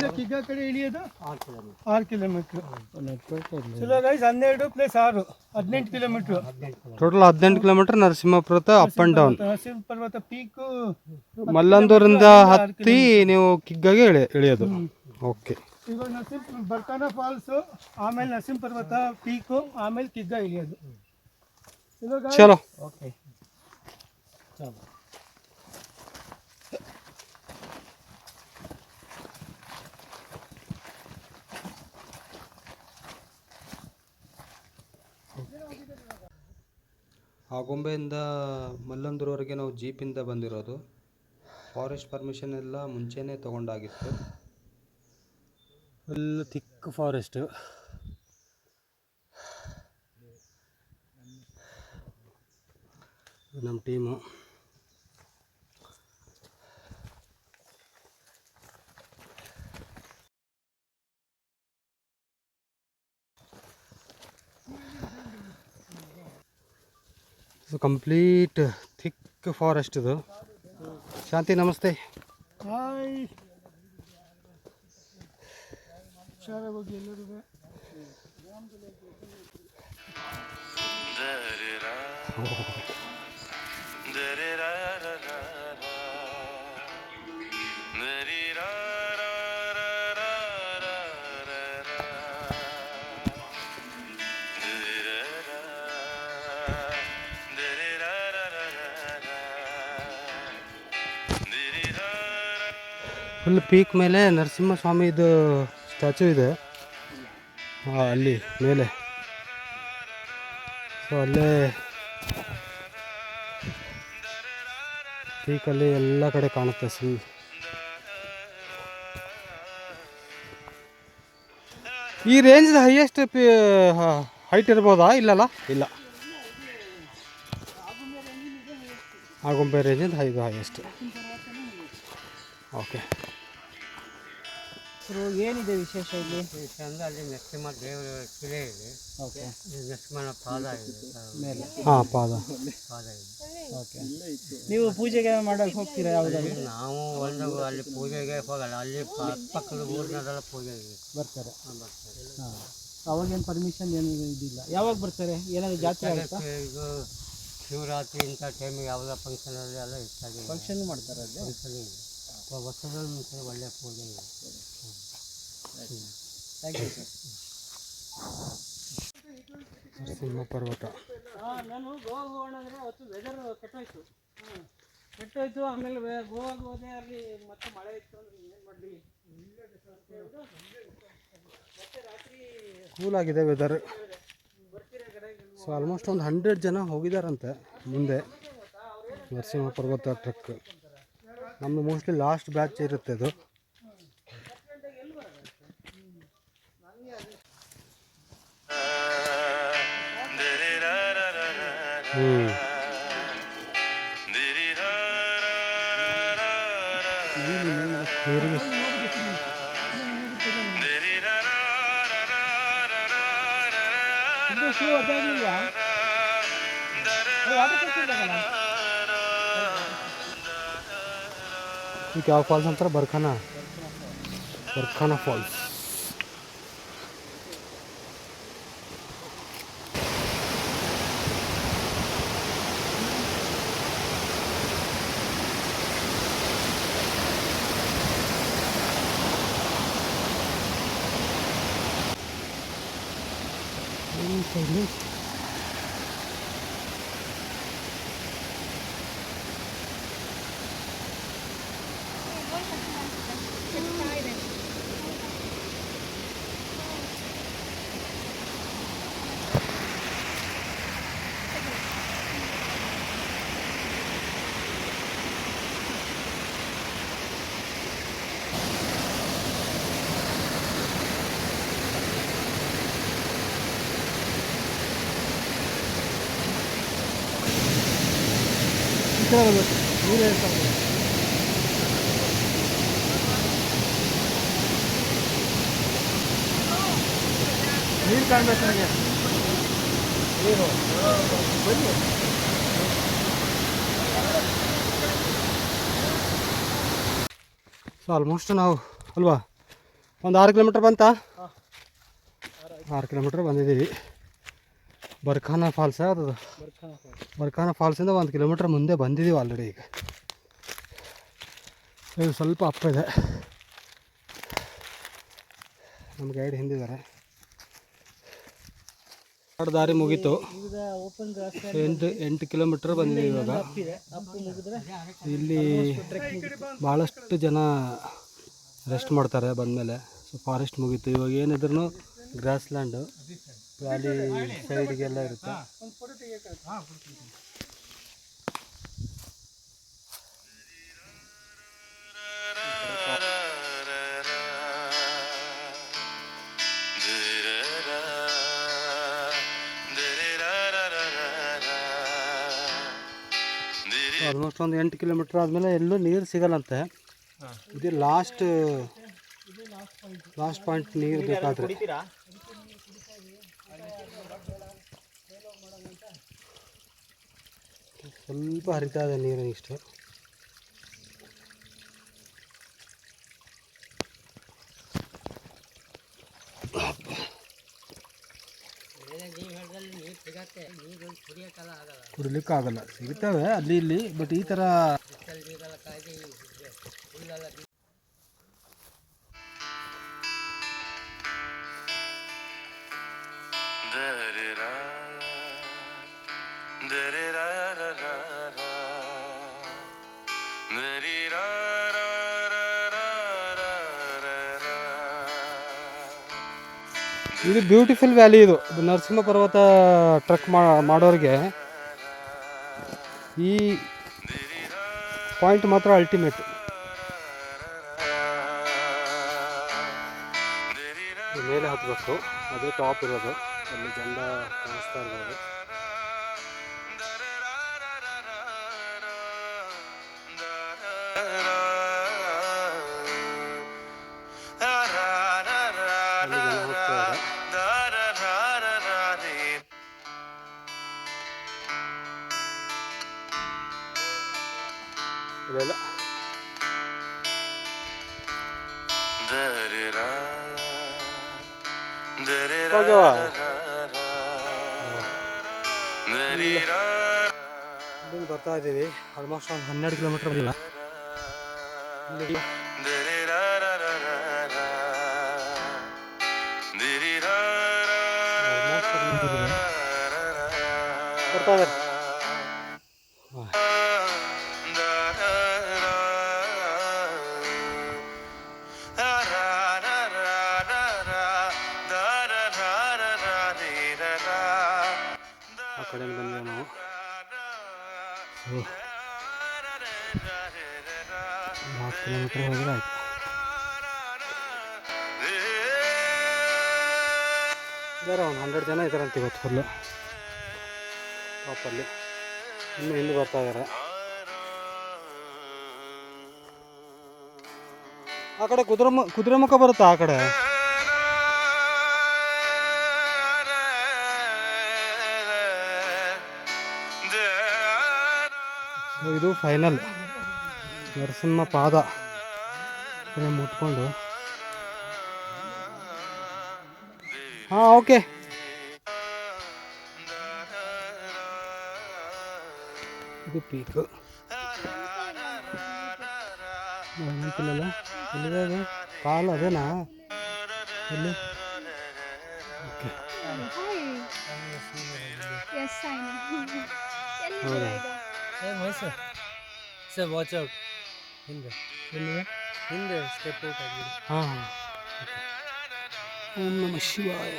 ಇಲ್ಲಿಂದ ಕಿಗ್ಗಾ ಕಡೆ ಇಳಿಯೋದು 6 ಕಿಲೋಮೀಟ್ರ್. ಚಲೋ guys, 12 + 6 18 kilometre. Total 18 kilometre Narasimha ಪರ್ವತ ಅಪ್ ಅಂಡ್ ಡೌನ್. ನರಸಿಂಹ ಪರ್ವತ ಪೀಕು ಮಲ್ಲಂದೂರಿಂದ ಹತ್ತಿ ನೀವು ಕಿಗ್ಗಾಗೆ ಇಳಿಯೋದು. ಓಕೆ. ಈಗ ಬರ್ಕಾನ ಫಾಲ್ಸು, ಆಮೇಲೆ ನರಸಿಂಹ ಪರ್ವತ ಪೀಕು, ಆಮೇಲೆ ಕಿಗ್ಗಾ ಇಳಿಯೋದು. ಚಲೋ. ಓಕೆ ಚಲೋ. ಆಗುಂಬೆಯಿಂದ ಮಲ್ಲಂದೂರವರೆಗೆ ನಾವು ಜೀಪಿಂದ ಬಂದಿರೋದು. ಫಾರೆಸ್ಟ್ ಪರ್ಮಿಷನ್ ಎಲ್ಲ ಮುಂಚೆನೇ ತೊಗೊಂಡಾಗಿತ್ತು. Full thick forest. ನಮ್ಮ ಟೀಮು ಕಂಪ್ಲೀಟ್ ಥಿಕ್ ಫಾರೆಸ್ಟ್ ಇದು. ಶಾಂತಿ ನಮಸ್ತೆ. ಹಾಯ್. ಹುಷಾರಾಗಿ ಎಲ್ಲರೂ. ಫುಲ್ ಪೀಕ್ ಮೇಲೆ ನರಸಿಂಹಸ್ವಾಮಿದು ಸ್ಟ್ಯಾಚು ಇದೆ ಅಲ್ಲಿ ಮೇಲೆ. ಸೊ ಅಲ್ಲೇ ಪೀಕಲ್ಲಿ ಎಲ್ಲ ಕಡೆ ಕಾಣುತ್ತೆ. ಈ ರೇಂಜ್ ಹೈಯೆಸ್ಟ್ ಹೈಟ್ ಇರ್ಬೋದಾ? ಇಲ್ಲಲ್ಲ, ಇಲ್ಲ. ಆಗುಂಬೆ ರೇಂಜಿಂದ ಹೈಯೆಸ್ಟ್. ಓಕೆ. ಏನಿದೆ ವಿಶೇಷ ಇಲ್ಲಿ? ವಿಶೇಷ ಅಂದರೆ ಅಲ್ಲಿ ನರಸಿಂಹ ದೇವರ ಶಿಲೆ ಇದೆ. ಓಕೆ. ನರಸಿಂಹನ ಪಾದ ಇದೆ ಮೇಲೆ. ಹಾಂ, ಪಾದ ಇದೆ. ಓಕೆ. ನೀವು ಪೂಜೆಗೆ ಮಾಡೋಕ್ಕೆ ಹೋಗ್ತೀರಾ ಯಾವುದಾದ್ರು? ನಾವು ಅಲ್ಲಿ ಪೂಜೆಗೆ ಹೋಗಲ್ಲ. ಅಲ್ಲಿ ಪಕ್ಕದ ಊರಿನದೆಲ್ಲ ಪೂಜೆಗೆ ಬರ್ತಾರೆ. ಹಾಂ, ಅವಾಗೇನು ಪರ್ಮಿಷನ್ ಏನು ಇದಿಲ್ಲ. ಯಾವಾಗ ಬರ್ತಾರೆ? ಏನಾದರೂ ಜಾತ್ರೆ ಆಗುತ್ತಾ? ಇದು ಶಿವರಾತ್ರಿ ಇಂಥ ಟೈಮಿಗೆ ಯಾವುದೋ ಫಂಕ್ಷನಲ್ಲಿ ಎಲ್ಲ ಇಷ್ಟಾಗಿ ಫಂಕ್ಷನ್ ಮಾಡ್ತಾರೆ. ಅಲ್ಲಿ ಫಂಕ್ಷನ್ ಇದೆ. ವರ್ಷದಲ್ಲಿ ಮುಂಚೆ ಒಳ್ಳೆಯ ಪೂಜೆ ಇದೆ. Thank you sir. ನರಸಿಂಹ ಪರ್ವತ. ನಾನು ಗೋವಾಗ ಹೋಗೋಣ ಅಂದರೆ ಅವತ್ತು ವೆದರ್ ಕೆಟ್ಟೋಯ್ತು. ಆಮೇಲೆ ಗೋವಾಗ ಹೋದೆ, ಅಲ್ಲಿ ಮತ್ತೆ ಮಳೆ ಇತ್ತು. ಏನು ಮಾಡಲಿ, ಮತ್ತೆ ರಾತ್ರಿ ಕೂಲ್ ಆಗಿದೆ ವೆದರ್. ಸೊ ಆಲ್ಮೋಸ್ಟ್ ಒಂದು 100 ಜನ ಹೋಗಿದಾರಂತೆ ಮುಂದೆ ನರಸಿಂಹ ಪರ್ವತ ಟ್ರೆಕ್. ನಮ್ಮದು ಮೋಸ್ಟ್ಲಿ ಲಾಸ್ಟ್ ಬ್ಯಾಚ್ ಇರುತ್ತೆ ಅದು. ಈಗ ಯಾವ ಫಾಲ್ಸ್ ಅಂತಾರೆ? ಬರ್ಖಾನ ಫಾಲ್ಸ್. ನೀರು ಕಾಣಬೇಕು ನನಗೆ. ನೀರು ಬನ್ನಿ. ಸೊ ಆಲ್ಮೋಸ್ಟ್ ನಾವು ಅಲ್ವಾ ಒಂದು 6 ಕಿಲೋಮೀಟ್ರ್ ಬಂತಾ? 6 ಕಿಲೋಮೀಟ್ರ್ ಬಂದಿದ್ದೀವಿ. ಬರ್ಖಾನ ಫಾಲ್ಸ್ ಅದು ಬರ್ಖಾನ ಫಾಲ್ಸಿಂದ 1 ಕಿಲೋಮೀಟ್ರ್ ಮುಂದೆ ಬಂದಿದ್ದೀವಿ ಆಲ್ರೆಡಿ. ಈಗ ಇದು ಸ್ವಲ್ಪ ಅಪ್ ಇದೆ. ನಮ್ಮ ಗೈಡ್ ಹಿಂದಿದ್ದಾರೆ. ದಾರಿ ಮುಗೀತು. 8 ಕಿಲೋಮೀಟ್ರ್ ಬಂದಿದ್ದೀವಿ ಇವಾಗ. ಇಲ್ಲಿ ಭಾಳಷ್ಟು ಜನ ರೆಸ್ಟ್ ಮಾಡ್ತಾರೆ ಬಂದಮೇಲೆ. ಸೊ ಫಾರೆಸ್ಟ್ ಮುಗೀತು. ಇವಾಗ ಏನಿದ್ರು ಗ್ರಾಸ್ ಲ್ಯಾಂಡು ವ್ಯಾಲಿ ಸೈಡ್ಗೆಲ್ಲ ಇರುತ್ತೆ. ಆಲ್ಮೋಸ್ಟ್ ಒಂದು 8 ಕಿಲೋಮೀಟ್ರ್ ಆದಮೇಲೆ ಎಲ್ಲೂ ನೀರು ಸಿಗಲ್ಲಂತೆ. ಇದು ಲಾಸ್ಟ್ ಪಾಯಿಂಟ್ ನೀರು ಬೇಕಾದರೆ. ಸ್ವಲ್ಪ ಹರಿತಾ ಇದೆ ನೀರು ಇಷ್ಟು. ಕುಡಿಲಿಕ್ಕಾಗಲ್ಲ, ಸಿಗ್ತವೆ ಅಲ್ಲಿ ಇಲ್ಲಿ, ಬಟ್ ಈ ಥರ ಇದು ಬ್ಯೂಟಿಫುಲ್ ವ್ಯಾಲಿ. ಇದು ನರಸಿಂಹ ಪರ್ವತ ಟ್ರೆಕ್ ಮಾಡೋರಿಗೆ ಈ ಪಾಯಿಂಟ್ ಮಾತ್ರ ಅಲ್ಟಿಮೇಟ್. ಮೇಲೆ ಹತ್ತಬೇಕು, ಅದೇ ಟಾಪ್ ಇರೋದು. ಅಲ್ಲಿ ಜಂಡ ಕಾಣಿಸ್ತಾ ಇರ್ಬೋದು. ಇದೆಲ್ಲ ಬರ್ತಾ ಇದ್ದೀವಿ. ಆಲ್ಮೋಸ್ಟ್ ಒಂದು 12 ಕಿಲೋಮೀಟ್ರ್ ಬಂದಿಲ್ಲ. ಬರ್ತಾ ಇದ್ದಾರೆ. ಆ ಕಡೆಯಿಂದ ಬಂದೇವೆ ನಾವು. 4 ಕಿಲೋಮೀಟ್ರ್ ಹೋದರೆ ಆಯ್ತು. ಇದ್ದಾರೆ ಒಂದು 100 ಜನ ಇದ್ದಾರೆ ಅಂತ ಇವತ್ತು ಫುಲ್ಲು ಟಾಪಲ್ಲಿ. ಇನ್ನು ಹಿಂದೆ ಬರ್ತಾ ಇದ್ದಾರೆ. ಆ ಕಡೆ ಕುದುರೆಮುಖ ಬರುತ್ತಾ ಆ ಕಡೆ? ಇದು ಫೈನಲ್ ನರಸಿಂಹ ಪಾದ ಮುಟ್ಕೊಂಡು. ಹಾಂ, ಓಕೆ. ಇದು ಪೀಕು ನೆನಪಿಲ್ಲಲ್ಲ. ಎಲ್ಲಿದೆ ಅದು ಕಾಲು? ಅದೇನಾ? ಎಲ್ಲಿ? ಓಕೆ, ಹೌದಾ? Sir watch out. ಹಿಂದೆ ಸ್ಟೆಪ್ ಔಟ್ ಆಗಿದೆ. ಹಾಂ ಹಾಂ. ಓಂ ನಮಃ ಶಿವಾಯ.